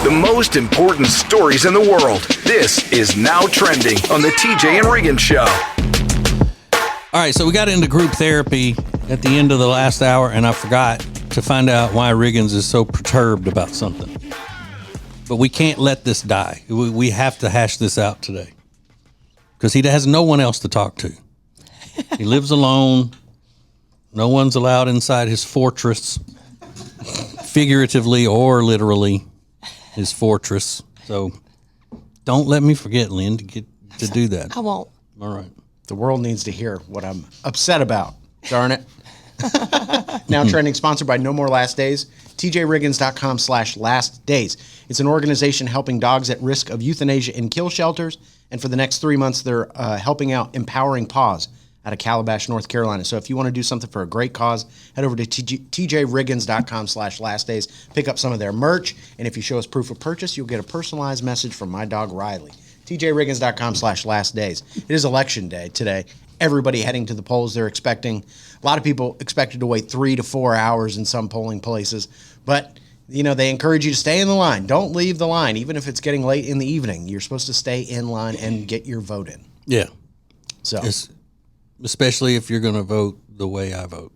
The most important stories in the world. This is Now Trending on the TJ and Riggins Show. All right, so we got into group therapy at the end of the last hour, and I forgot to find out why Riggins is so perturbed about something. But we can't let this die. We have to hash this out today because he has no one else to talk to. He lives alone. No one's allowed inside his fortress, figuratively or literally, his fortress. So don't let me forget, Lynn, to do that. I won't. All right. The world needs to hear what I'm upset about. Darn it. Now Trending, sponsored by No More Last Days. TJRiggins.com/last days. It's an organization helping dogs at risk of euthanasia in kill shelters. And for the next 3 months, they're helping out Empowering Paws out of Calabash, North Carolina. So if you want to do something for a great cause, head over to TJRiggins.com/last days. Pick up some of their merch. And if you show us proof of purchase, you'll get a personalized message from my dog, Riley. TJRiggins.com/last days. It is election day today. Everybody heading to the polls. They're expecting, a lot of people expected to wait 3 to 4 hours in some polling places. But, you know, they encourage you to stay in the line. Don't leave the line. Even if it's getting late in the evening, you're supposed to stay in line and get your vote in. Yeah. So, especially if you're going to vote the way I vote.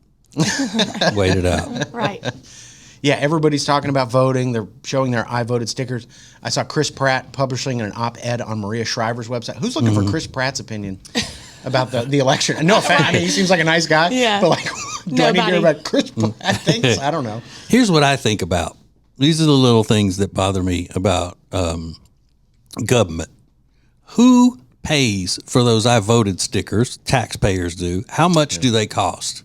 Wait it out. Right. yeah, everybody's talking about voting. They're showing their I voted stickers. I saw Chris Pratt publishing an op-ed on Maria Shriver's website. Who's looking for Chris Pratt's opinion about the election? No offense. I mean, he seems like a nice guy. Yeah. But, like, do I need to hear about Chris Pratt things? I don't know. Here's what I think about. These are the little things that bother me about government. Who pays for those I voted stickers? Taxpayers do. How much do they cost?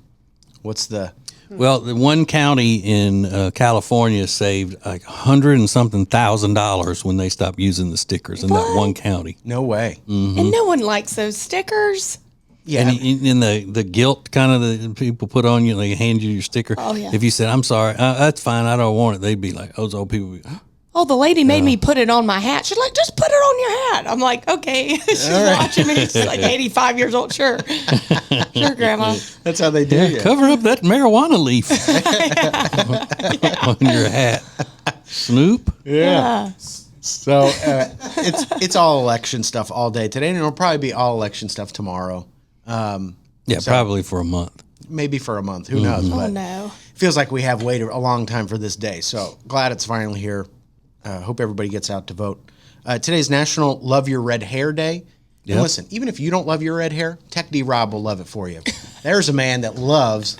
What's the... Well, the one county in California saved like $100 and something thousand when they stopped using the stickers in that one county. No way. Mm-hmm. And no one likes those stickers. Yeah. And in the guilt kind of the people put on you, they hand you your sticker. Oh, yeah. If you said, I'm sorry, that's fine, I don't want it, they'd be like, those old people would be, Oh, the lady made me put it on my hat. She's like, just put it on your hat. I'm like, okay. She's watching me. She's like 85 years old. Sure. Sure, Grandma. That's how they do it. Cover up that marijuana leaf on your hat. Snoop? Yeah. So it's all election stuff all day today, and it'll probably be all election stuff tomorrow. Probably for a month. Maybe for a month. Who knows? Oh, But no. it feels like we have waited a long time for this day. So glad it's finally here. Hope everybody gets out to vote. Today's National Love Your Red Hair Day. Yep. And listen, even if you don't love your red hair, Tech D Rob will love it for you. There's a man that loves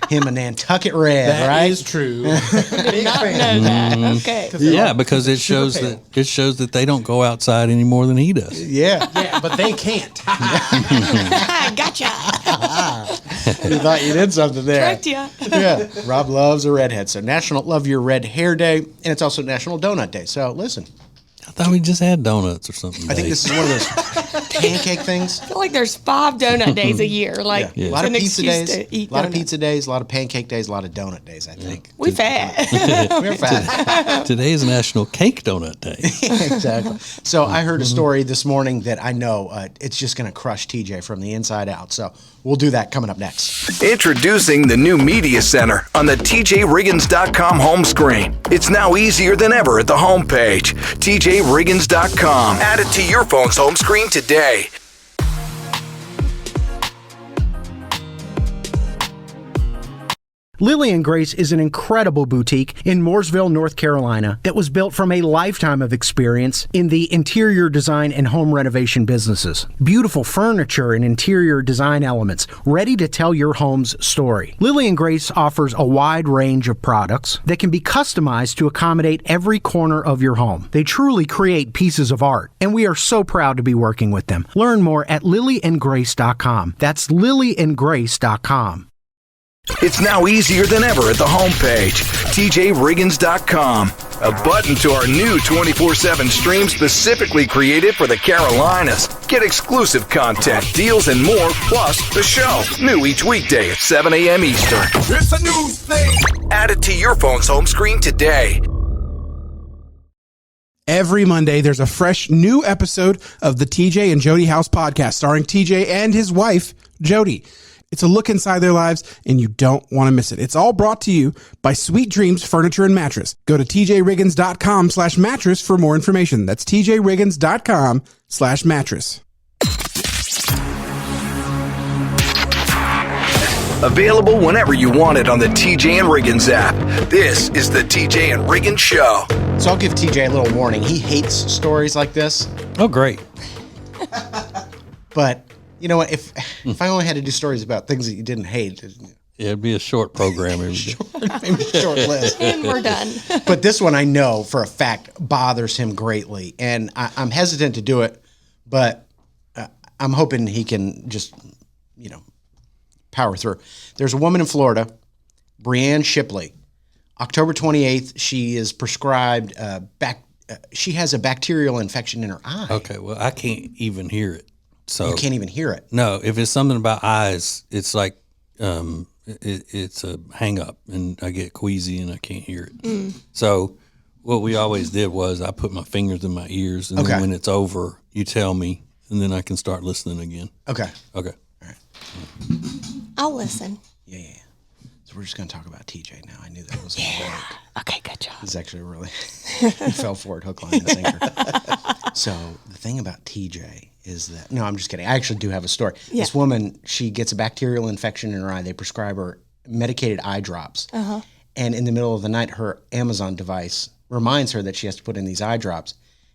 him a Nantucket red, That right? is true. Did not know that. Okay. Yeah, because it shows that they don't go outside any more than he does. Yeah. Yeah, but they can't. Gotcha. You thought you did something there. Tricked ya. Yeah. Rob loves a redhead. So National Love Your Red Hair Day, and it's also National Donut Day. So listen. I thought we just had donuts or something. I think this is one of those pancake things. I feel like there's 5 donut days a year. Like, A lot of pizza days, a a lot of pizza days, a lot of pancake days, a lot of donut days, I think. We fat. We're fat. Today is National Cake Donut Day. Exactly. So I heard a story this morning that I know it's just going to crush TJ from the inside out. So we'll do that coming up next. Introducing the new Media Center on the TJRiggins.com home screen. It's now easier than ever at the homepage. TJRiggins.com. Add it to your phone's home screen today. Lily and Grace is an incredible boutique in Mooresville, North Carolina that was built from a lifetime of experience in the interior design and home renovation businesses. Beautiful furniture and interior design elements ready to tell your home's story. Lily and Grace offers a wide range of products that can be customized to accommodate every corner of your home. They truly create pieces of art, and we are so proud to be working with them. Learn more at lilyandgrace.com. That's lilyandgrace.com. It's now easier than ever at the homepage. TJRiggins.com. A button to our new 24/7 stream specifically created for the Carolinas. Get exclusive content, deals, and more, plus the show. New each weekday at 7 a.m. Eastern. It's a new thing. Add it to your phone's home screen today. Every Monday, there's a fresh new episode of the TJ and Jody House podcast starring TJ and his wife, Jody. It's a look inside their lives, and you don't want to miss it. It's all brought to you by Sweet Dreams Furniture and Mattress. Go to tjriggins.com/mattress for more information. That's tjriggins.com/mattress. Available whenever you want it on the TJ and Riggins app. This is the TJ and Riggins Show. So I'll give TJ a little warning. He hates stories like this. Oh, great. But you know what? If I only had to do stories about things that you didn't hate, Yeah, it'd be a short program. maybe a short list. And we're done. But this one I know for a fact bothers him greatly. And I'm hesitant to do it, but I'm hoping he can just, power through. There's a woman in Florida, Brianne Shipley. October 28th, she is prescribed she has a bacterial infection in her eye. Okay, well, I can't even hear it. So You can't even hear it. No, if it's something about eyes, it's like it's a hang up, and I get queasy and I can't hear it. So what we always did was I put my fingers in my ears, and Okay. then when it's over, you tell me, and then I can start listening again. Okay. Okay. I'll listen. Yeah. So we're just going to talk about TJ now. I knew that was going to work. Okay, good job. He's actually really he fell for it, hook, line, and sinker. So the thing about TJ is that no, I'm just kidding. I actually do have a story. Yeah. This woman, she gets a bacterial infection in her eye. They prescribe her medicated eye drops, and in the middle of the night, her Amazon device reminds her that she has to put in these eye drops.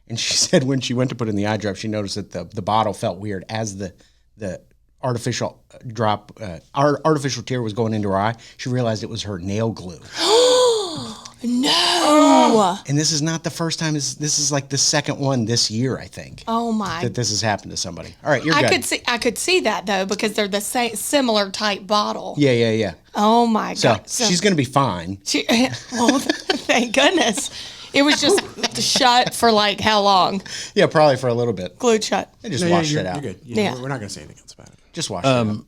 And she said when she went to put in the eye drop, she noticed that the bottle felt weird as the artificial artificial tear was going into her eye. She realized it was her nail glue. No. And this is not the first time. This is like the second one this year, I think. Oh my. That this has happened to somebody. All right, you're I good. could see that though because they're the same similar type bottle. Yeah. Oh my So god. she's going to be fine. Well, thank goodness. It was just shut for like how long? Yeah, probably for a little bit. Glued shut. They just washed you're, it out. You're good. Yeah. We're not going to say anything else about it. Just washed it out.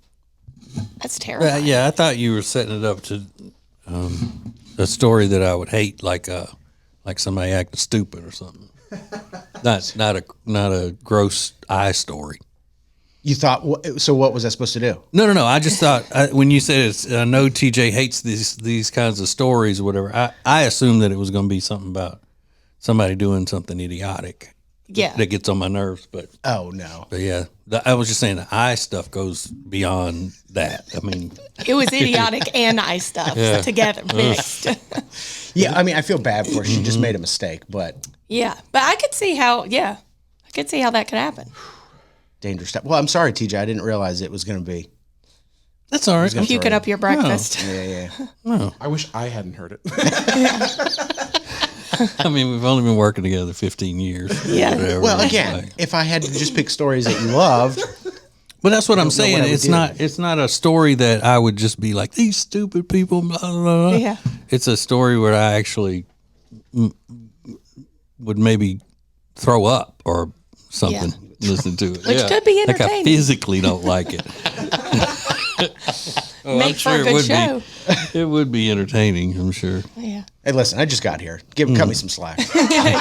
That's terrible. Yeah, I thought you were setting it up to a story that I would hate, like somebody acting stupid or something. not a gross eye story. You thought so? What was I supposed to do? No. I just thought when you said I know TJ hates these kinds of stories or whatever. I assumed that it was going to be something about somebody doing something idiotic. Yeah. That gets on my nerves, but Oh no. yeah, I was just saying the eye stuff goes beyond that. I mean, It was idiotic and eye stuff together mixed. Yeah, I mean, I feel bad for her. She just made a mistake, but Yeah, but I could see how. Yeah, I could see how that could happen. dangerous stuff. Well, I'm sorry, TJ. I didn't realize it was going to be. that's all right. Puking up your breakfast. Yeah. I wish I hadn't heard it. I mean, we've only been working together 15 years. Yeah. Whatever. Well, It's again, like- if I had to just pick stories that you loved, but that's what I'm know saying. what I would It's do. not a story that I would just be like these stupid people. Blah, blah, blah. Yeah. It's a story where I actually would maybe throw up or something. Yeah. Listen to it, Which could be Like I entertaining. physically don't like it. Make for a good show. It would be entertaining, I'm sure. Yeah. hey, listen, I just got here. Cut me some slack.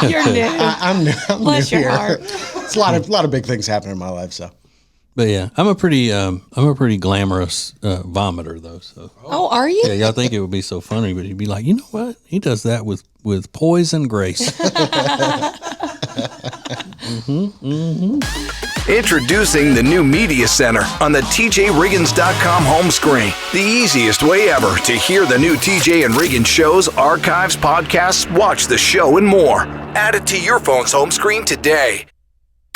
You're new. I'm new Bless your here. heart. It's a lot of big things happening in my life. So But yeah, I'm a pretty glamorous vomiter though. So Oh, are you? yeah, y'all think it would be so funny, but he'd be like, you know what? He does that with poise and grace. Introducing the new Media Center on the TJRiggins.com home screen. The easiest way ever to hear the new TJ and Riggins shows, archives, podcasts, watch the show, and more. Add it to your phone's home screen today.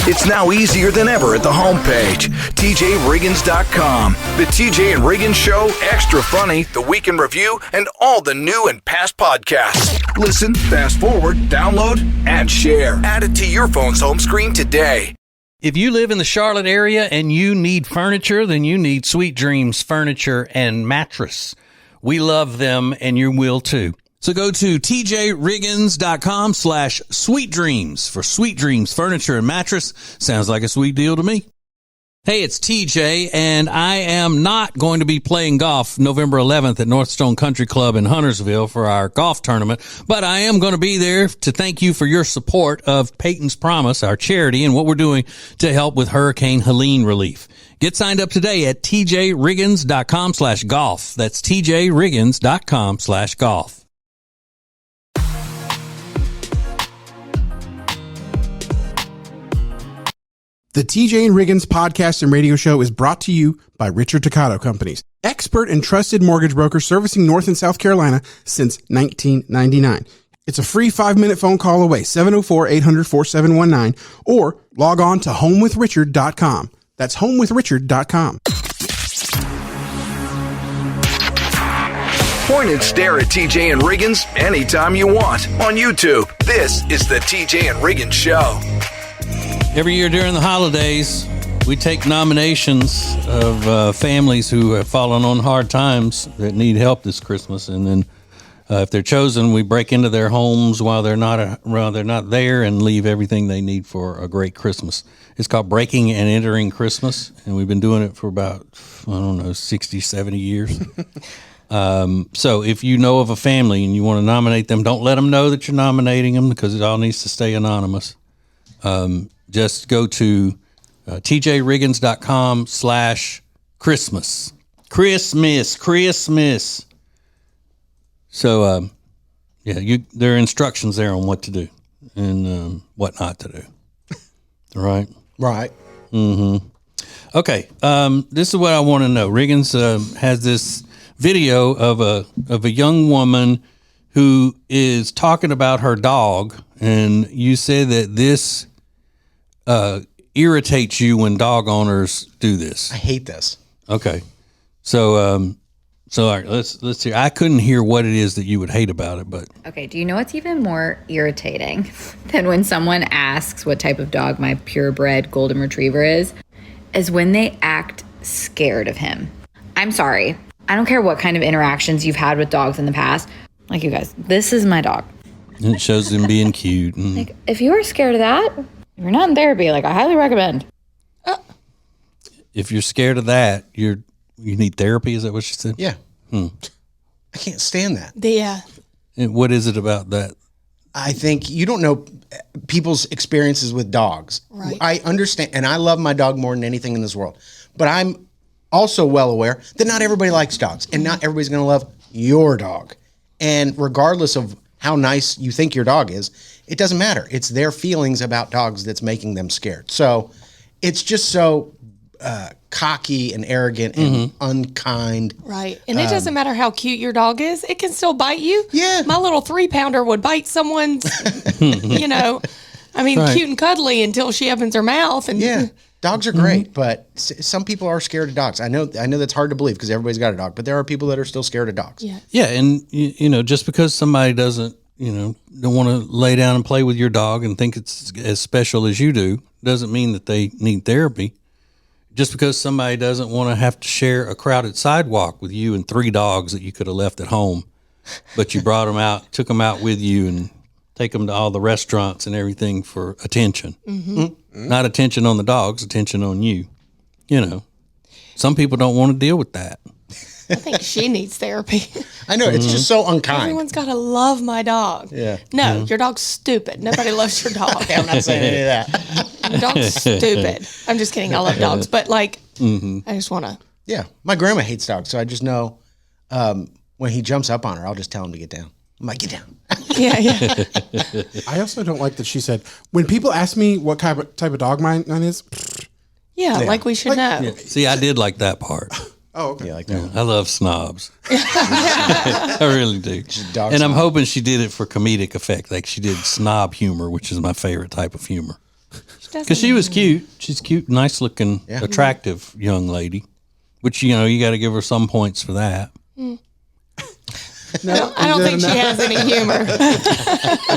It's now easier than ever at the homepage, TJRiggins.com. The TJ and Riggins Show, Extra Funny, The Week in Review, and all the new and past podcasts. Listen, fast forward, download, and share. Add it to your phone's home screen today. If you live in the Charlotte area and you need furniture, then you need Sweet Dreams Furniture and Mattress. We love them, and you will too. So go to tjriggins.com/sweetdreams for Sweet Dreams Furniture and Mattress. Sounds like a sweet deal to me. Hey, it's TJ, and I am not going to be playing golf November 11th at Northstone Country Club in Huntersville for our golf tournament, but I am going to be there to thank you for your support of Peyton's Promise, our charity, and what we're doing to help with Hurricane Helene relief. Get signed up today at tjriggins.com/golf. That's tjriggins.com/golf. The TJ and Riggins podcast and radio show is brought to you by Richard Toccato Companies, expert and trusted mortgage broker servicing North and South Carolina since 1999. It's a free 5-minute phone call away, 704-800-4719, or log on to homewithrichard.com. That's homewithrichard.com. Point and stare at TJ and Riggins anytime you want on YouTube. This is the TJ and Riggins Show. Every year during the holidays, we take nominations of families who have fallen on hard times that need help this Christmas, and then if they're chosen, we break into their homes while they're not there and leave everything they need for a great Christmas. It's called Breaking and Entering Christmas, and we've been doing it for about 60, 70 years. So if you know of a family and you want to nominate them, don't let them know that you're nominating them because it all needs to stay anonymous. Just go to tjriggins.com/Christmas. Christmas. So, there are instructions there on what to do and what not to do. Right? Right. Mm-hmm. Okay. This is what I want to know. Riggins has this video of a young woman who is talking about her dog, and you said that this irritates you when dog owners do this. I hate this. Okay. So all right, let's hear. I couldn't hear what it is that you would hate about it, but okay. Do you know what's even more irritating than when someone asks what type of dog my purebred golden retriever is when they act scared of him. I'm sorry. I don't care what kind of interactions you've had with dogs in the past. Like, you guys, this is my dog. And it shows them being cute. And like, if you are scared of that, you're not in therapy. Like, I highly recommend. If you're scared of that, you need therapy. Is that what she said? Yeah. I can't stand that. Yeah. And what is it about that? I think you don't know people's experiences with dogs. Right. I understand, and I love my dog more than anything in this world. But I'm also well aware that not everybody likes dogs, and not everybody's going to love your dog. And regardless of how nice you think your dog is, it doesn't matter. It's their feelings about dogs that's making them scared. So it's just so cocky and arrogant and unkind. Right. And it doesn't matter how cute your dog is. It can still bite you. Yeah. My little 3-pounder would bite someone's, cute and cuddly until she opens her mouth. And yeah. Dogs are great, but some people are scared of dogs. I know that's hard to believe because everybody's got a dog, but there are people that are still scared of dogs. Yeah. Yeah, and just because somebody doesn't want to lay down and play with your dog and think it's as special as you do, doesn't mean that they need therapy. Just because somebody doesn't want to have to share a crowded sidewalk with you and 3 dogs that you could have left at home, but you brought them out, took them out with you, and take them to all the restaurants and everything for attention. Not attention on the dogs, attention on you. Some people don't want to deal with that. I think she needs therapy. I know, it's just so unkind. Everyone's got to love my dog. Yeah. No, your dog's stupid. Nobody loves your dog. I'm not saying any of that. Your dog's stupid. I'm just kidding. I love dogs. But, I just want to. Yeah. My grandma hates dogs, so I just know when he jumps up on her, I'll just tell him to get down. I'm like, get down. Yeah. I also don't like that she said, when people ask me what type of dog mine is. Yeah, like we should know. Yeah. See, I did like that part. Oh, okay. Yeah, like that. I love snobs. I really do. dog And I'm snob. hoping she did it for comedic effect. Like she did snob humor, which is my favorite type of humor. Because she was cute. She's cute, nice looking, attractive young lady. Which, you got to give her some points for that. No, I don't think she has any humor.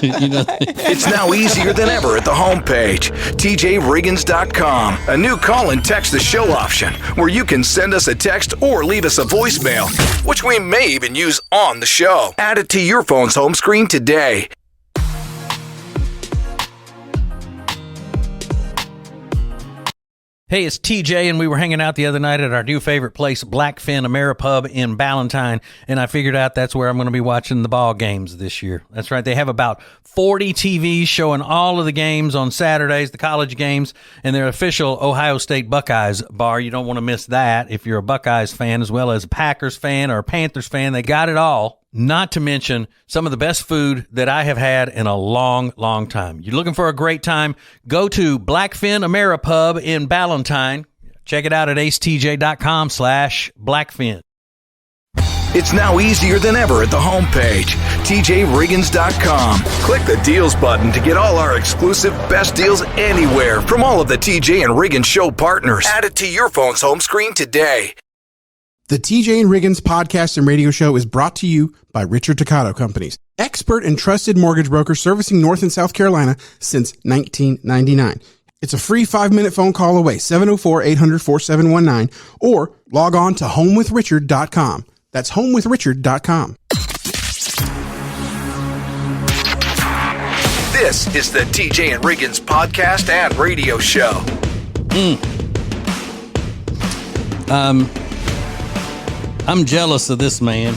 It's now easier than ever at the homepage, tjriggins.com. A new call and text the show option where you can send us a text or leave us a voicemail, which we may even use on the show. Add it to your phone's home screen today. Hey, it's TJ, and we were hanging out the other night at our new favorite place, Blackfin Ameripub in Ballantyne, and I figured out that's where I'm going to be watching the ball games this year. That's right. They have about 40 TVs showing all of the games on Saturdays, the college games, and their official Ohio State Buckeyes bar. You don't want to miss that if you're a Buckeyes fan as well as a Packers fan or a Panthers fan. They got it all. Not to mention some of the best food that I have had in a long, long time. You're looking for a great time? Go to Blackfin Ameripub in Ballantyne. Check it out at acetj.com/Blackfin. It's now easier than ever at the homepage, TJRiggins.com. Click the deals button to get all our exclusive best deals anywhere from all of the TJ and Riggins show partners. Add it to your phone's home screen today. The TJ and Riggins podcast and radio show is brought to you by Richard Toccato Companies, expert and trusted mortgage broker servicing North and South Carolina since 1999. It's a free 5-minute phone call away, 704-800-4719, or log on to homewithrichard.com. That's homewithrichard.com. This is the TJ and Riggins podcast and radio show. I'm jealous of this man.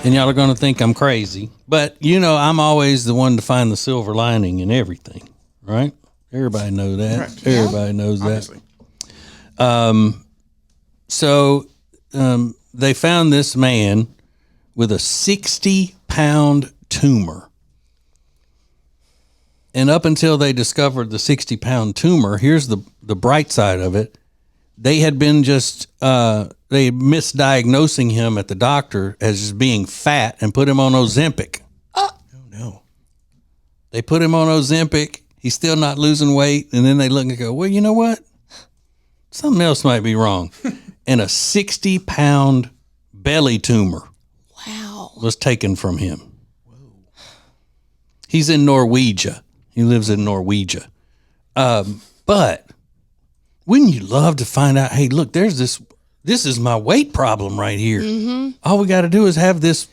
And y'all are going to think I'm crazy. But, you know, I'm always the one to find the silver lining in everything, right? Everybody knows that. Right. Everybody knows Obviously. that. So they found this man with a 60-pound tumor. And up until they discovered the 60-pound tumor, here's the bright side of it. They had been they misdiagnosing him at the doctor as just being fat and put him on Ozempic. Oh, no. They put him on Ozempic. He's still not losing weight. And then they look and go, well, you know what? Something else might be wrong. And a 60-pound belly tumor was taken from him. Whoa. He's in Norwegia. He lives in Norwegia. But wouldn't you love to find out, hey, look, there's this is my weight problem right here. Mm-hmm. All we got to do is have this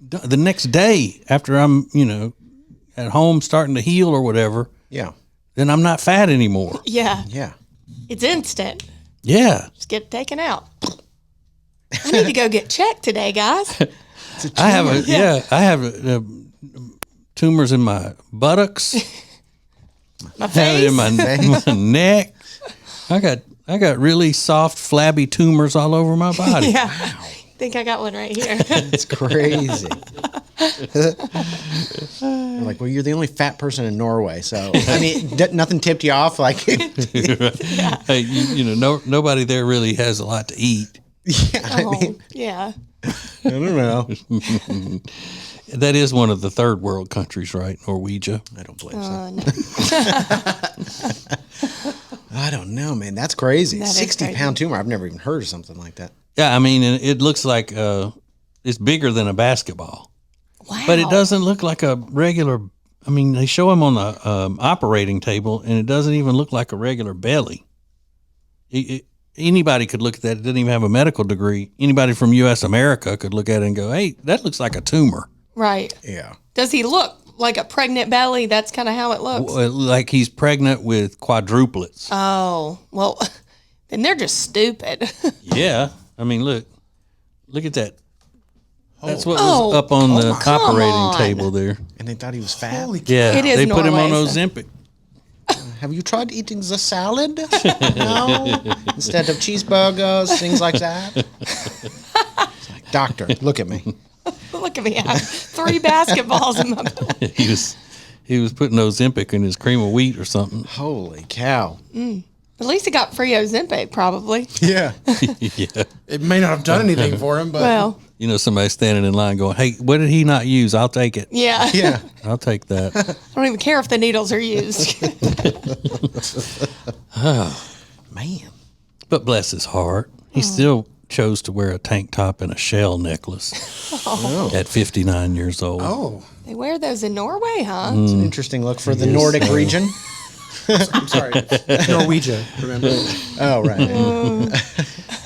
the next day after I'm, at home starting to heal or whatever. Yeah. Then I'm not fat anymore. Yeah. Yeah. It's instant. Yeah. Just get it taken out. I need to go get checked today, guys. I have tumors in my buttocks. My I have it face. in my neck. I got really soft, flabby tumors all over my body. Yeah. I think I got one right here. It's crazy. They're like, well, you're the only fat person in Norway, so I mean, nothing tipped you off. Like, Hey, nobody there really has a lot to eat. Yeah. I don't know. That is one of the third world countries, right? Norwegia. I don't believe so. No. I don't know, man. That's crazy. That is 60-pound tumor. I've never even heard of something like that. Yeah, I mean, it looks like it's bigger than a basketball. Wow. But it doesn't look like a regular. I mean, they show him on the operating table, and it doesn't even look like a regular belly. Anybody could look at that. It doesn't even have a medical degree. Anybody from U.S. America could look at it and go, hey, that looks like a tumor. Right. Yeah. Does he look like a pregnant belly? That's kind of how it looks. Like he's pregnant with quadruplets. Oh, well, then they're just stupid. Yeah. I mean, look at that. That's what was up on the operating table there. And they thought he was fat. Yeah. It is They put him on Norway, so- Ozempic. Have you tried eating the salad? No. Instead of cheeseburgers, things like that. It's like, doctor, look at me. Look at me. I have 3 basketballs in my belly. He was putting Ozempic in his cream of wheat or something. Holy cow. At least he got free Ozempic, probably. Yeah. Yeah. It may not have done anything for him, but Well, Somebody standing in line going, hey, what did he not use? I'll take it. yeah. Yeah. I'll take that. I don't even care if the needles are used. Man. But bless his heart, he still chose to wear a tank top and a shell necklace at 59 years old. They wear those in Norway, huh? It's an interesting look for the Nordic region. I'm sorry. Norwegia, remember? Oh, right.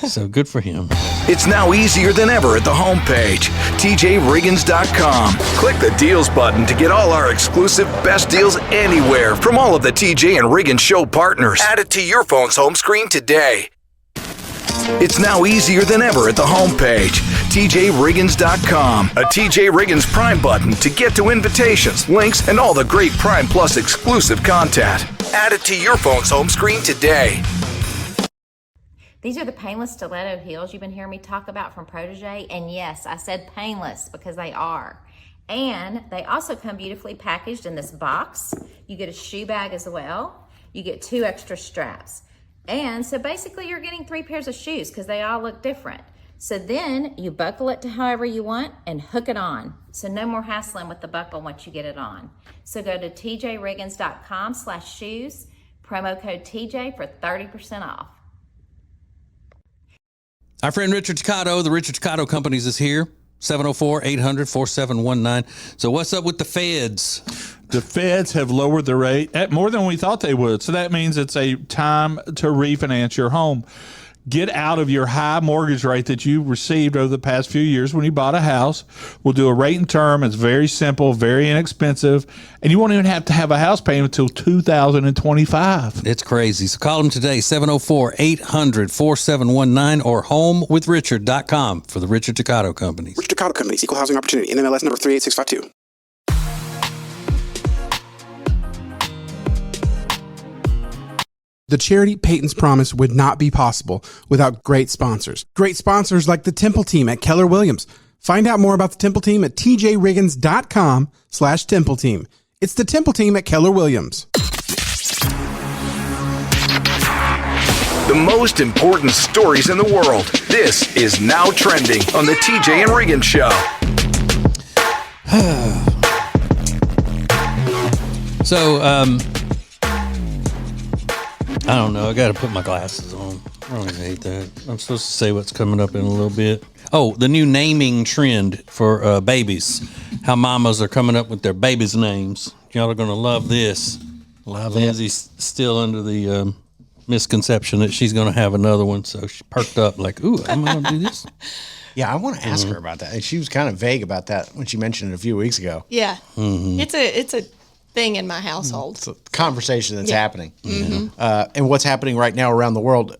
So good for him. It's now easier than ever at the homepage, TJRiggins.com. Click the deals button to get all our exclusive best deals anywhere from all of the TJ and Riggins show partners. Add it to your phone's home screen today. It's now easier than ever at the homepage, TJRiggins.com. A TJ Riggins Prime button to get to invitations, links, and all the great Prime Plus exclusive content. Add it to your phone's home screen today. These are the painless stiletto heels you've been hearing me talk about from Protege. And yes, I said painless because they are. And they also come beautifully packaged in this box. You get a shoe bag as well. You get 2 extra straps. And so basically you're getting 3 pairs of shoes because they all look different. So then you buckle it to however you want and hook it on. So no more hassling with the buckle once you get it on. So go to tjriggins.com/shoes, promo code TJ for 30% off. Our friend Richard Toccato, the Richard Toccato Companies is here. 704-800-4719. So what's up with the feds? The feds have lowered the rate at more than we thought they would. So that means it's a time to refinance your home. Get out of your high mortgage rate that you received over the past few years when you bought a house. We'll do a rate and term. It's very simple, very inexpensive, and you won't even have to have a house payment until 2025. It's crazy. So call them today, 704-800-4719 or homewithrichard.com for the Richard Toccato Companies. Richard Toccato Companies, Equal Housing Opportunity, NMLS number 38652. The charity Peyton's Promise would not be possible without great sponsors. Great sponsors like the Temple Team at Keller Williams. Find out more about the Temple Team at tjriggins.com/Temple Team. It's the Temple Team at Keller Williams. The most important stories in the world. This is Now Trending on the TJ and Riggins Show. So, I don't know. I got to put my glasses on. I don't even hate that. I'm supposed to say what's coming up in a little bit. Oh, the new naming trend for babies. How mamas are coming up with their babies' names. Y'all are going to love this. Lindsay's still under the misconception that she's going to have another one, so she perked up like, ooh, I'm going to do this. Yeah, I want to ask her about that. And she was kind of vague about that when she mentioned it a few weeks ago. Yeah. It's a thing in my household. It's a conversation that's happening. And what's happening right now around the world,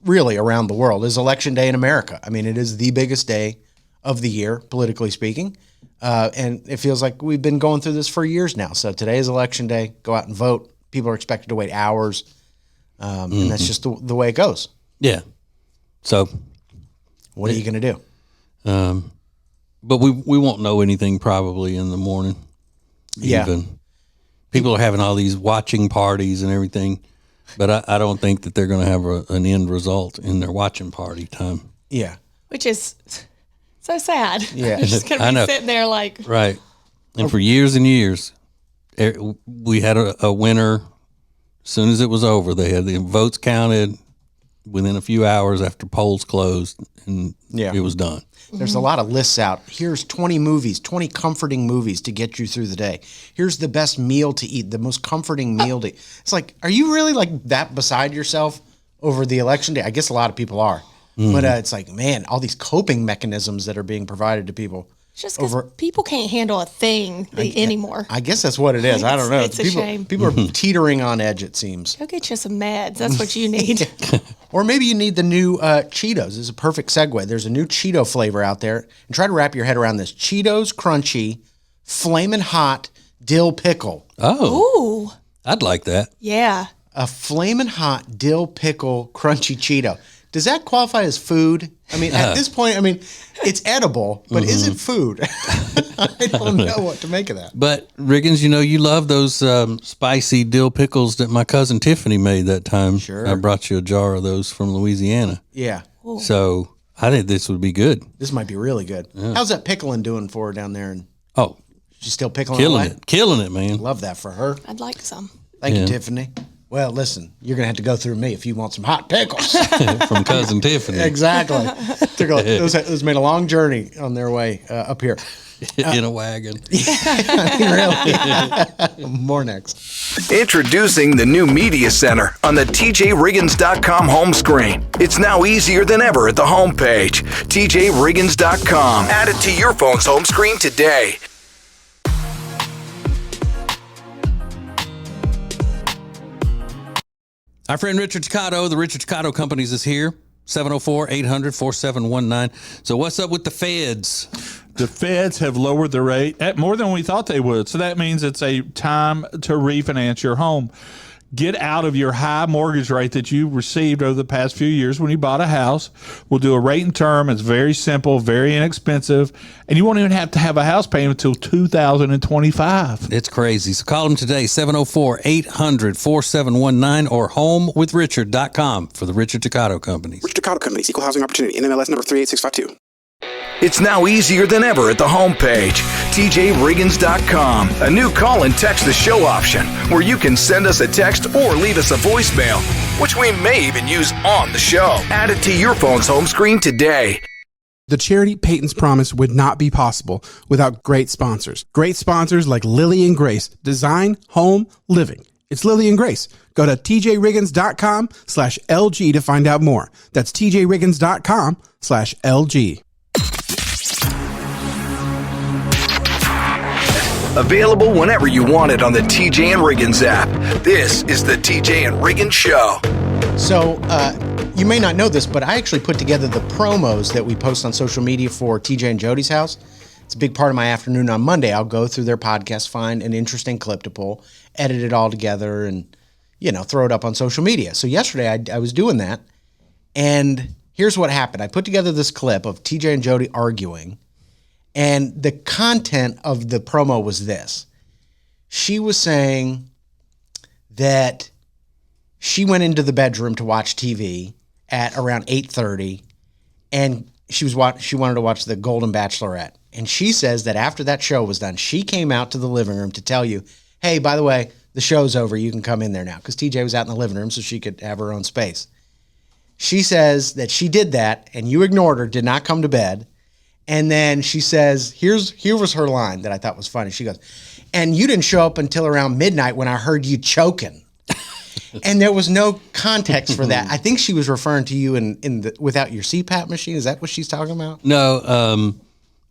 really around the world, is Election Day in America. I mean, it is the biggest day of the year, politically speaking. And it feels like we've been going through this for years now. So today is Election Day. Go out and vote. People are expected to wait hours. And that's just the way it goes. Yeah. So what are you going to do? But we won't know anything probably in the morning. Even. People are having all these watching parties and everything, but I don't think that they're going to have an end result in their watching party time. Yeah. Which is so sad. Yeah. They're just going to be sitting there like. Right. And for years and years, we had a winner. As soon as it was over, they had the votes counted within a few hours after polls closed, and it was done. There's a lot of lists out. Here's 20 movies, 20 comforting movies to get you through the day. Here's the best meal to eat, the most comforting meal to eat. It's like, are you really like that beside yourself over the election day? I guess a lot of people are. But it's like, man, all these coping mechanisms that are being provided to people. Just because people can't handle a thing anymore. I guess that's what it is. I don't know. It's a shame. People are teetering on edge, it seems. Go get you some meds. That's what you need. Or maybe you need the new Cheetos. This is a perfect segue. There's a new Cheeto flavor out there. And try to wrap your head around this. Cheetos Crunchy, Flamin' Hot Dill Pickle. Oh. Ooh. I'd like that. Yeah. A Flamin' Hot Dill Pickle Crunchy Cheeto. Does that qualify as food? I mean, at this point, I mean, it's edible, but is it food? I don't know what to make of that. But, Riggins, you know, you love those spicy dill pickles that my cousin Tiffany made that time. Sure. I brought you a jar of those from Louisiana. Yeah. Ooh. So I think this would be good. This might be really good. Yeah. How's that pickling doing for her down there? Oh. She's still pickling Killing it, man. Love that for her. I'd like some. Thank you, Tiffany. Well, listen, you're going to have to go through me if you want some hot pickles. From Cousin Tiffany. Exactly. Those made a long journey on their way up here. In a wagon. Really? More next. Introducing the new Media Center on the TJRiggins.com home screen. It's now easier than ever at the homepage. TJRiggins.com. Add it to your phone's home screen today. Our friend Richard Toccato, the Richard Toccato Companies is here. 704-800-4719. So what's up with the feds? The feds have lowered the rate at more than we thought they would. So that means it's a time to refinance your home. Get out of your high mortgage rate that you received over the past few years when you bought a house. We'll do a rate and term. It's very simple, very inexpensive, and you won't even have to have a house payment until 2025. It's crazy. So call them today, 704-800-4719 or homewithrichard.com for the Richard Toccato Companies. Richard Toccato Companies, Equal Housing Opportunity, NMLS number 38652. It's now easier than ever at the homepage, TJRiggins.com. A new call and text the show option where you can send us a text or leave us a voicemail, which we may even use on the show. Add it to your phone's home screen today. The charity Peyton's Promise would not be possible without great sponsors. Great sponsors like Lily and Grace, Design, Home, Living. It's Lily and Grace. Go to tjriggins.com/LG to find out more. That's tjriggins.com/LG. Available whenever you want it on the TJ and Riggins app. This is the TJ and Riggins Show. So, you may not know this, but I actually put together the promos that we post on social media for TJ and Jody's house. It's a big part of my afternoon on Monday. I'll go through their podcast, find an interesting clip to pull, edit it all together, and, throw it up on social media. So yesterday I was doing that, and here's what happened. I put together this clip of TJ and Jody arguing, and the content of the promo was this. She was saying that she went into the bedroom to watch TV at around 8:30, and she wanted to watch The Golden Bachelorette. And she says that after that show was done, she came out to the living room to tell you, hey, by the way, the show's over. You can come in there now. Because TJ was out in the living room so she could have her own space. She says that she did that, and you ignored her, did not come to bed. And then she says, here was her line that I thought was funny. She goes, and you didn't show up until around midnight when I heard you choking. And there was no context for that. I think she was referring to you without your CPAP machine. Is that what she's talking about? No.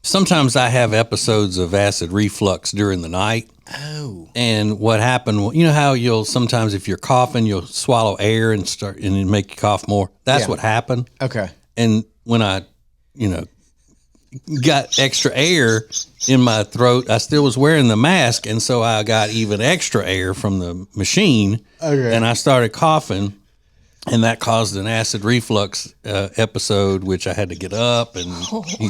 Sometimes I have episodes of acid reflux during the night. Oh. And what happened, you know how you'll sometimes, if you're coughing, you'll swallow air and it make you cough more. That's what happened. Okay. And when I, got extra air in my throat, I still was wearing the mask, and so I got even extra air from the machine. Okay. And I started coughing, and that caused an acid reflux episode, which I had to get up and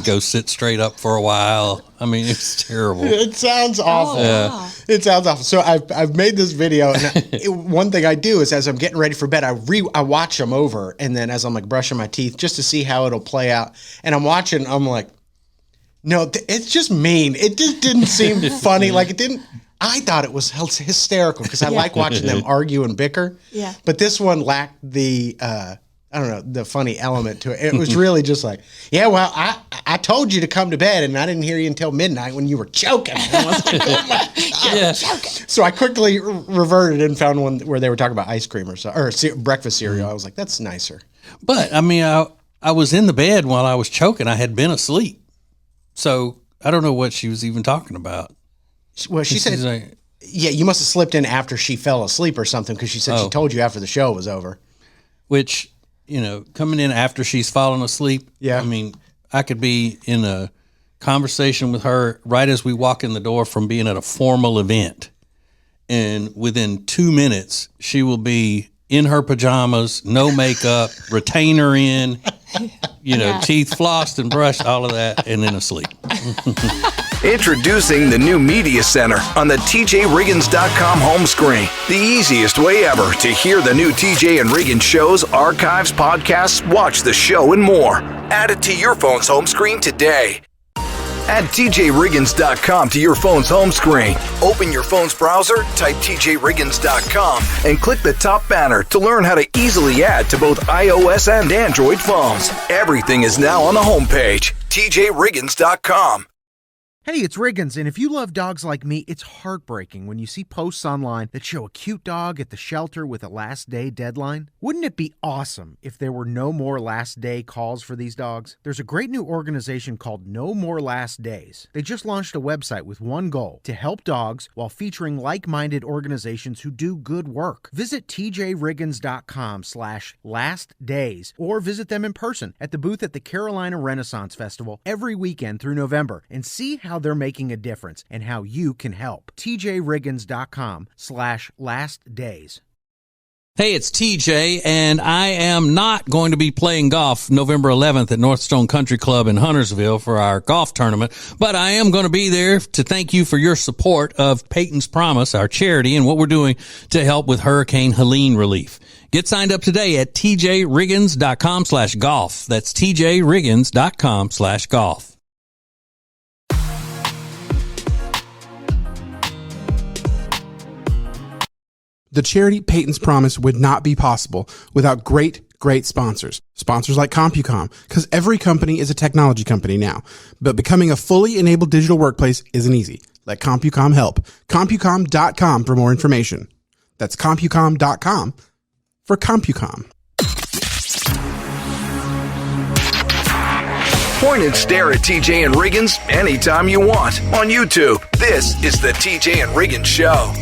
go sit straight up for a while. I mean, it's terrible. It sounds awful. Wow. It sounds awful. So I've made this video, and one thing I do is as I'm getting ready for bed, I watch them over, and then as I'm like brushing my teeth just to see how it'll play out. And I'm watching, I'm like, no, it's just mean. It just didn't seem funny. Like it didn't. I thought it was hysterical because I like watching them argue and bicker. Yeah. But this one lacked the the funny element to it. It was really just like, yeah, well, I told you to come to bed, and I didn't hear you until midnight when you were choking. And I was like, oh my God, choking. So I quickly reverted and found one where they were talking about ice cream or breakfast cereal. I was like, that's nicer. But I mean, I was in the bed while I was choking. I had been asleep. So I don't know what she was even talking about. Well, she said, like, yeah, you must have slipped in after she fell asleep or something, because she said she told you after the show was over. Which, coming in after she's fallen asleep. Yeah. I mean, I could be in a conversation with her right as we walk in the door from being at a formal event. And within 2 minutes, she will be in her pajamas, no makeup, retainer in, teeth flossed and brushed, all of that, and then asleep. Introducing the new Media Center on the TJRiggins.com home screen. The easiest way ever to hear the new TJ and Riggins shows, archives, podcasts, watch the show, and more. Add it to your phone's home screen today. Add TJRiggins.com to your phone's home screen. Open your phone's browser, type TJRiggins.com, and click the top banner to learn how to easily add to both iOS and Android phones. Everything is now on the homepage, TJRiggins.com. Hey, it's Riggins, and if you love dogs like me, it's heartbreaking when you see posts online that show a cute dog at the shelter with a last day deadline. Wouldn't it be awesome if there were no more last day calls for these dogs? There's a great new organization called No More Last Days. They just launched a website with one goal: to help dogs while featuring like-minded organizations who do good work. Visit tjriggins.com/lastdays or visit them in person at the booth at the Carolina Renaissance Festival every weekend through November and see how they're making a difference and how you can help. tjriggins.com/lastdays. Hey, it's TJ, and I am not going to be playing golf November 11th at Northstone Country Club in Huntersville for our golf tournament, but I am going to be there to thank you for your support of Peyton's Promise, our charity, and what we're doing to help with Hurricane Helene relief. Get signed up today at tjriggins.com/golf. That's tjriggins.com/golf. The charity Peyton's Promise would not be possible without great sponsors. Sponsors like CompuCom, because every company is a technology company now. But becoming a fully enabled digital workplace isn't easy. Let CompuCom help. CompuCom.com for more information. That's CompuCom.com for CompuCom. Point and stare at TJ and Riggins anytime you want on YouTube. This is the TJ and Riggins Show.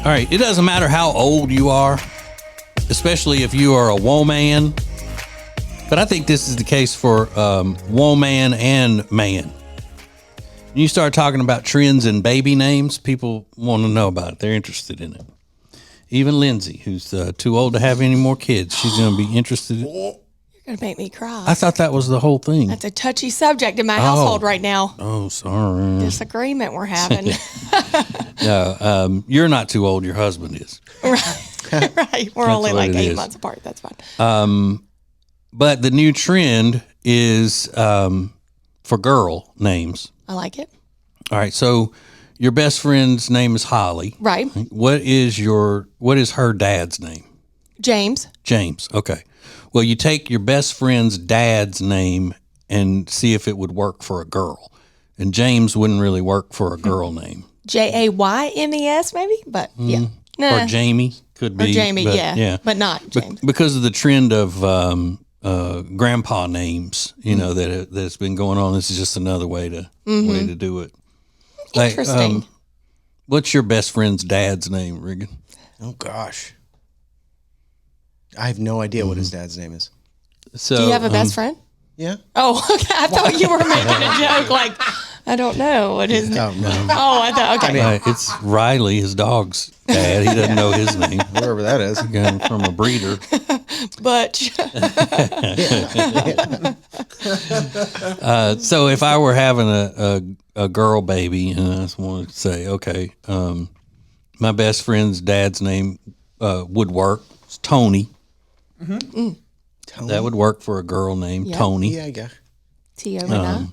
All right, it doesn't matter how old you are, especially if you are a woman, but I think this is the case for woman and man. When you start talking about trends in baby names, people want to know about it. They're interested in it. Even Lindsay, who's too old to have any more kids, she's going to be interested. You're going to make me cry. I thought that was the whole thing. That's a touchy subject in my household right now. Oh, sorry. Disagreement we're having. No, you're not too old. Your husband is. Right. We're only like 8 months apart. That's fine. But the new trend is for girl names. I like it. All right. So your best friend's name is Holly. Right. What is her dad's name? James. James. Okay. Well, you take your best friend's dad's name and see if it would work for a girl. And James wouldn't really work for a girl name. Jaymes, maybe? But yeah. Or Jamie could be. Or Jamie, but, yeah. But not James. Because of the trend of grandpa names, that's been going on. This is just another way to do it. Interesting. What's your best friend's dad's name, Riggin? Oh, gosh. I have no idea what his dad's name is. So, do you have a best friend? Yeah. Oh, okay. I thought you were making a joke. Like, I don't know what his name. Oh, I thought. Okay. It's Riley, his dog's dad. He doesn't know his name. Wherever that is. Again, from a breeder. Butch. So if I were having a girl baby, and I just wanted to say, okay, my best friend's dad's name would work. It's Tony. Tony. That would work for a girl named Tony. Yeah, I guess. T-O-N-I.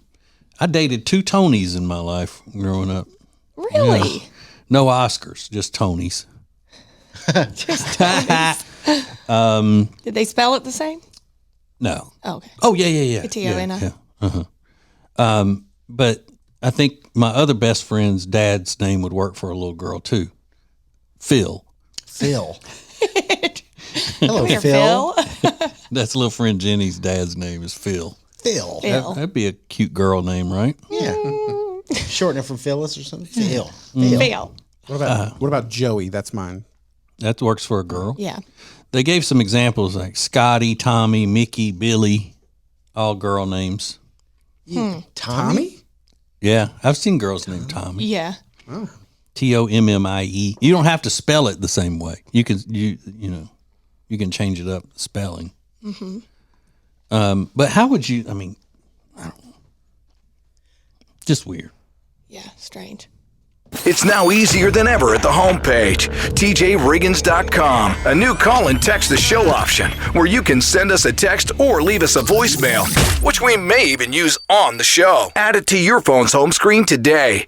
I dated 2 Tonys in my life growing up. Really? Yeah. No Oscars, just Tonys. Just Tonys. Did they spell it the same? No. Oh, okay. Oh, yeah. T-O-N-I. Yeah. Uh-huh. But I think my other best friend's dad's name would work for a little girl, too. Phil. Hello, Here, Phil. That's little friend Jenny's dad's name is Phil. Phil. That'd be a cute girl name, right? Yeah. Shorten it from Phyllis or something. Phil. Phil. What about Joey? That's mine. That works for a girl. Yeah. They gave some examples like Scotty, Tommy, Mickey, Billy, all girl names. Tommy? Yeah, I've seen girls named Tommy. Yeah. Oh. Tommie. You don't have to spell it the same way. You can you can change it up spelling. Mm-hmm. But how would you? I mean, I don't know. Just weird. Yeah, strange. It's now easier than ever at the homepage, TJRiggins.com. A new call and text the show option where you can send us a text or leave us a voicemail, which we may even use on the show. Add it to your phone's home screen today.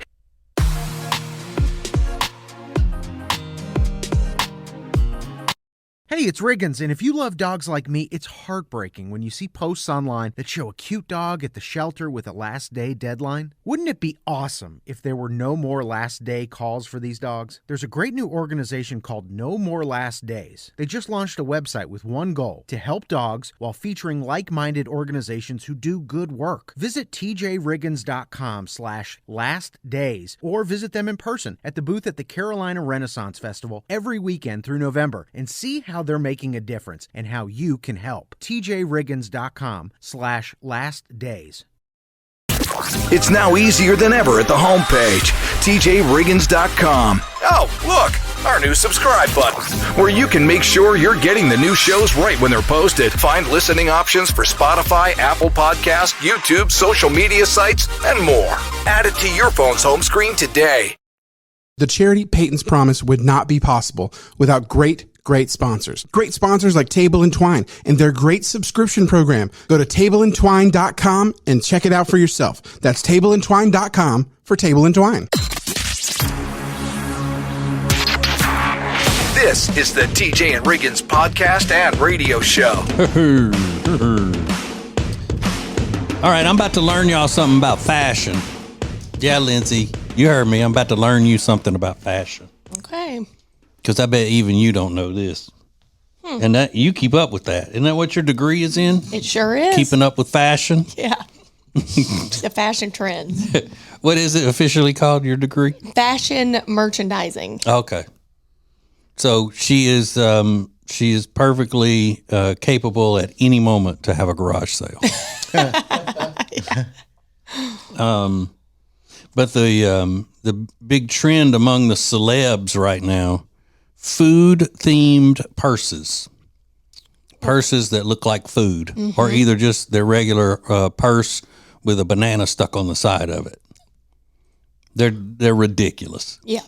Hey, it's Riggins, and if you love dogs like me, it's heartbreaking when you see posts online that show a cute dog at the shelter with a last day deadline. Wouldn't it be awesome if there were no more last day calls for these dogs? There's a great new organization called No More Last Days. They just launched a website with one goal: to help dogs while featuring like-minded organizations who do good work. Visit tjriggins.com/lastdays or visit them in person at the booth at the Carolina Renaissance Festival every weekend through November and see how they're making a difference and how you can help. tjriggins.com/lastdays. It's now easier than ever at the homepage, TJRiggins.com. Oh, look, our new subscribe button, where you can make sure you're getting the new shows right when they're posted. Find listening options for Spotify, Apple Podcasts, YouTube, social media sites, and more. Add it to your phone's home screen today. The charity Peyton's Promise would not be possible without great sponsors. Great sponsors like Table and Twine and their great subscription program. Go to tableandtwine.com and check it out for yourself. That's tableandtwine.com for Table and Twine. This is the TJ and Riggins podcast and radio show. All right, I'm about to learn y'all something about fashion. Yeah, Lindsay, you heard me. I'm about to learn you something about fashion. Okay. Because I bet even you don't know this. And that you keep up with that. Isn't that what your degree is in? It sure is. Keeping up with fashion? Yeah. The fashion trends. What is it officially called, your degree? Fashion merchandising. Okay. So she is perfectly capable at any moment to have a garage sale. But the big trend among the celebs right now, food-themed purses. Purses that look like food, or either just their regular purse with a banana stuck on the side of it. They're ridiculous. Yeah.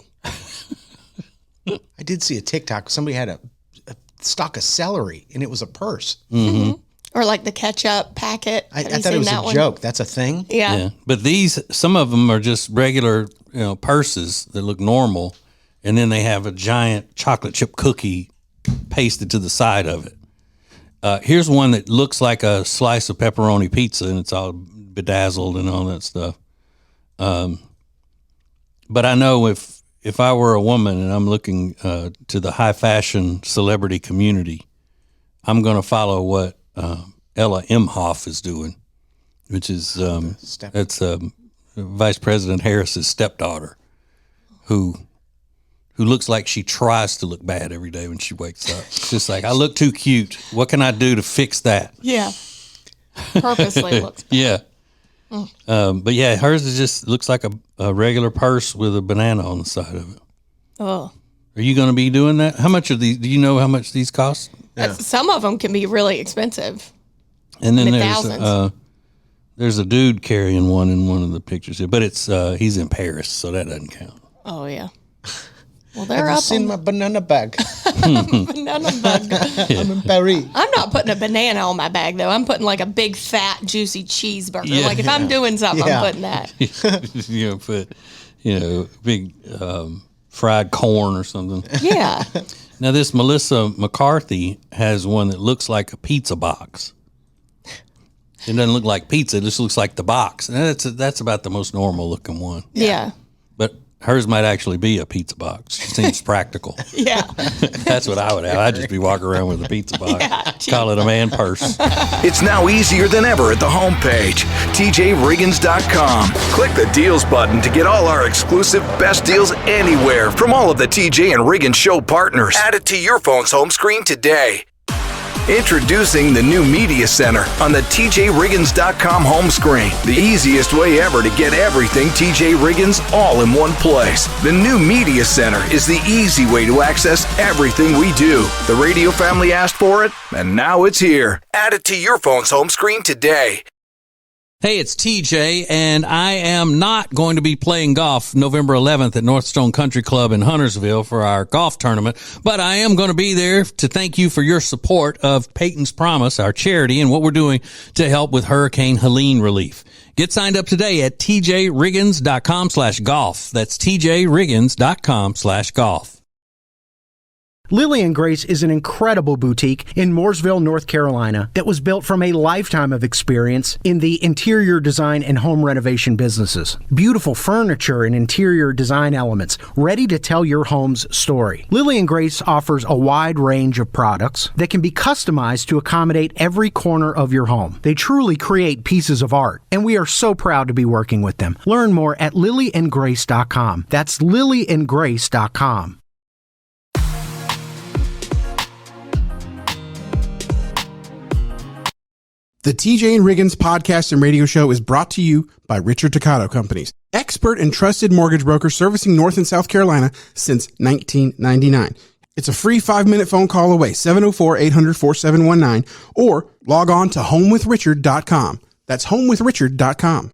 I did see a TikTok. Somebody had a stalk of celery, and it was a purse. Or like the ketchup packet. I thought it was a joke. That's a thing? Yeah. But some of them are just regular, purses that look normal, and then they have a giant chocolate chip cookie pasted to the side of it. Here's one that looks like a slice of pepperoni pizza, and it's all bedazzled and all that stuff. But I know if I were a woman and I'm looking to the high fashion celebrity community, I'm going to follow what Ella Emhoff is doing, which is that's Vice President Harris's stepdaughter, who looks like she tries to look bad every day when she wakes up. It's just like, I look too cute. What can I do to fix that? Yeah. Purposely looks bad. Yeah. But yeah, hers just looks like a regular purse with a banana on the side of it. Oh. Are you going to be doing that? How much are these? Do you know how much these cost? Yeah. Some of them can be really expensive. And then thousands. There's a dude carrying one in one of the pictures here, but it's he's in Paris, so that doesn't count. Oh yeah. Well, they're Have up. you seen my banana bag? Banana bag. I'm in Paris. I'm not putting a banana on my bag though. I'm putting like a big fat juicy cheeseburger. Like if I'm doing something, I'm putting that. Put big fried corn or something. Yeah. Now this Melissa McCarthy has one that looks like a pizza box. It doesn't look like pizza; it just looks like the box. And that's about the most normal looking one. Yeah. But hers might actually be a pizza box. She seems practical. Yeah. That's what I would have. I'd just be walking around with a pizza box. Yeah, call it a man purse. It's now easier than ever at the homepage, TJRiggins.com. Click the deals button to get all our exclusive best deals anywhere from all of the TJ and Riggins show partners. Add it to your phone's home screen today. Introducing the new Media Center on the TJRiggins.com home screen. The easiest way ever to get everything TJ Riggins all in one place. The new Media Center is the easy way to access everything we do. The radio family asked for it, and now it's here. Add it to your phone's home screen today. Hey, it's TJ, and I am not going to be playing golf November 11th at Northstone Country Club in Huntersville for our golf tournament, but I am going to be there to thank you for your support of Peyton's Promise, our charity, and what we're doing to help with Hurricane Helene relief. Get signed up today at tjriggins.com/golf. That's tjriggins.com/golf. Lily and Grace is an incredible boutique in Mooresville, North Carolina that was built from a lifetime of experience in the interior design and home renovation businesses. Beautiful furniture and interior design elements ready to tell your home's story. Lily and Grace offers a wide range of products that can be customized to accommodate every corner of your home. They truly create pieces of art, and we are so proud to be working with them. Learn more at lilyandgrace.com. That's lilyandgrace.com. The TJ and Riggins podcast and radio show is brought to you by Richard Toccato Companies, expert and trusted mortgage broker servicing North and South Carolina since 1999. It's a free 5-minute phone call away, 704-800-4719, or log on to homewithrichard.com. That's homewithrichard.com.